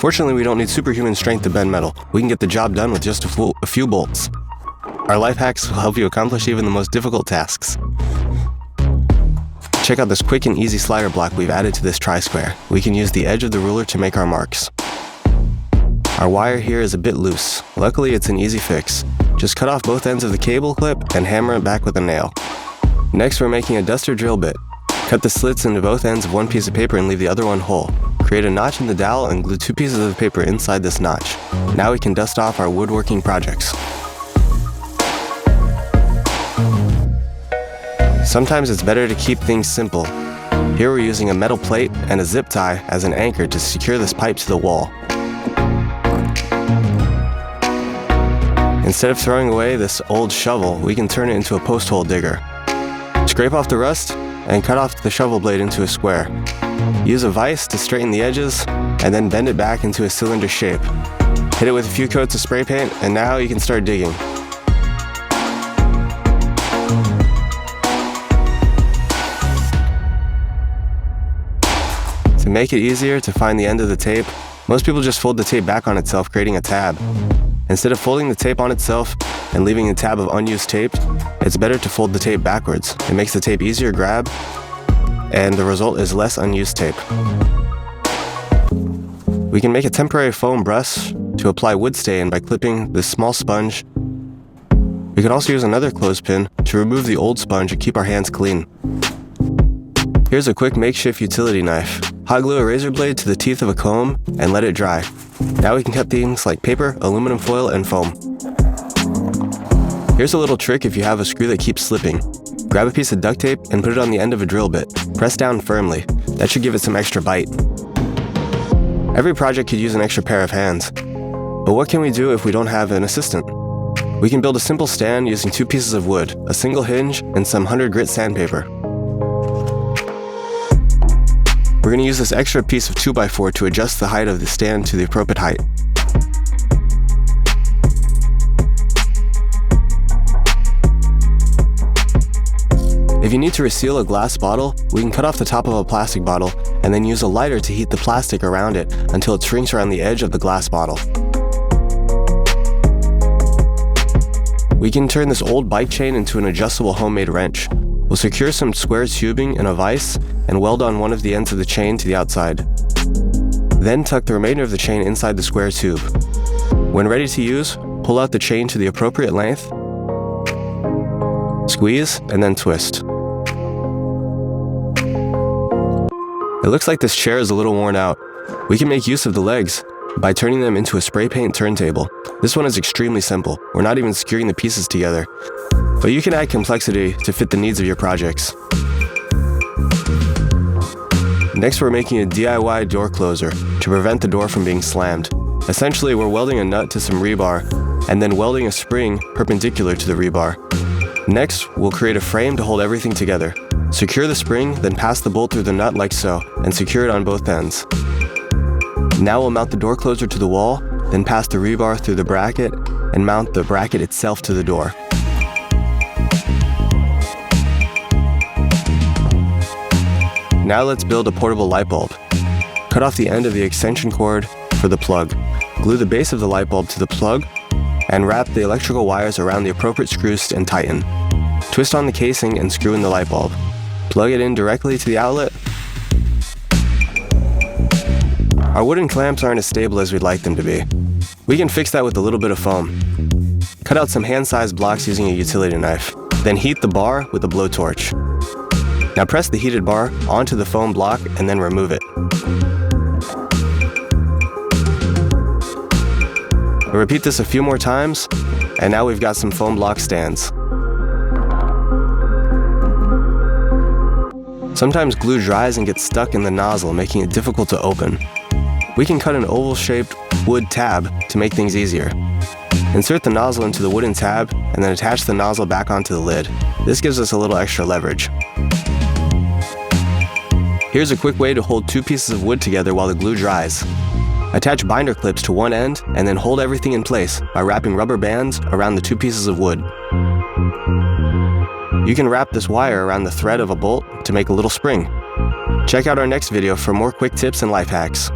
Fortunately, we don't need superhuman strength to bend metal. We can get the job done with just a few bolts. Our life hacks will help you accomplish even the most difficult tasks. Check out this quick and easy slider block we've added to this tri-square. We can use the edge of the ruler to make our marks. Our wire here is a bit loose. Luckily, it's an easy fix. Just cut off both ends of the cable clip and hammer it back with a nail. Next, we're making a duster drill bit. Cut the slits into both ends of one piece of paper and leave the other one whole. Create a notch in the dowel and glue 2 pieces of paper inside this notch. Now we can dust off our woodworking projects. Sometimes it's better to keep things simple. Here we're using a metal plate and a zip tie as an anchor to secure this pipe to the wall. Instead of throwing away this old shovel, we can turn it into a post hole digger. Scrape off the rust and cut off the shovel blade into a square. Use a vise to straighten the edges and then bend it back into a cylinder shape. Hit it with a few coats of spray paint and now you can start digging. To make it easier to find the end of the tape, most people just fold the tape back on itself, creating a tab. Instead of folding the tape on itself and leaving a tab of unused tape, it's better to fold the tape backwards. It makes the tape easier to grab, and the result is less unused tape. We can make a temporary foam brush to apply wood stain by clipping this small sponge. We can also use another clothespin to remove the old sponge and keep our hands clean. Here's a quick makeshift utility knife. Hot glue a razor blade to the teeth of a comb and let it dry. Now we can cut things like paper, aluminum foil, and foam. Here's a little trick if you have a screw that keeps slipping. Grab a piece of duct tape and put it on the end of a drill bit. Press down firmly. That should give it some extra bite. Every project could use an extra pair of hands. But what can we do if we don't have an assistant? We can build a simple stand using 2 pieces of wood, a single hinge, and some 100 grit sandpaper. We're going to use this extra piece of 2x4 to adjust the height of the stand to the appropriate height. If you need to reseal a glass bottle, we can cut off the top of a plastic bottle and then use a lighter to heat the plastic around it until it shrinks around the edge of the glass bottle. We can turn this old bike chain into an adjustable homemade wrench. We'll secure some square tubing in a vise and weld on one of the ends of the chain to the outside. Then tuck the remainder of the chain inside the square tube. When ready to use, pull out the chain to the appropriate length, squeeze, and then twist. It looks like this chair is a little worn out. We can make use of the legs by turning them into a spray paint turntable. This one is extremely simple. We're not even securing the pieces together. But you can add complexity to fit the needs of your projects. Next, we're making a DIY door closer to prevent the door from being slammed. Essentially, we're welding a nut to some rebar and then welding a spring perpendicular to the rebar. Next, we'll create a frame to hold everything together. Secure the spring, then pass the bolt through the nut like so, and secure it on both ends. Now we'll mount the door closer to the wall, then pass the rebar through the bracket and mount the bracket itself to the door. Now let's build a portable light bulb. Cut off the end of the extension cord for the plug. Glue the base of the light bulb to the plug and wrap the electrical wires around the appropriate screws and tighten. Twist on the casing and screw in the light bulb. Plug it in directly to the outlet. Our wooden clamps aren't as stable as we'd like them to be. We can fix that with a little bit of foam. Cut out some hand-sized blocks using a utility knife. Then heat the bar with a blowtorch. Now press the heated bar onto the foam block and then remove it. We'll repeat this a few more times, and now we've got some foam block stands. Sometimes glue dries and gets stuck in the nozzle, making it difficult to open. We can cut an oval-shaped wood tab to make things easier. Insert the nozzle into the wooden tab and then attach the nozzle back onto the lid. This gives us a little extra leverage. Here's a quick way to hold 2 pieces of wood together while the glue dries. Attach binder clips to one end and then hold everything in place by wrapping rubber bands around the 2 pieces of wood. You can wrap this wire around the thread of a bolt to make a little spring. Check out our next video for more quick tips and life hacks.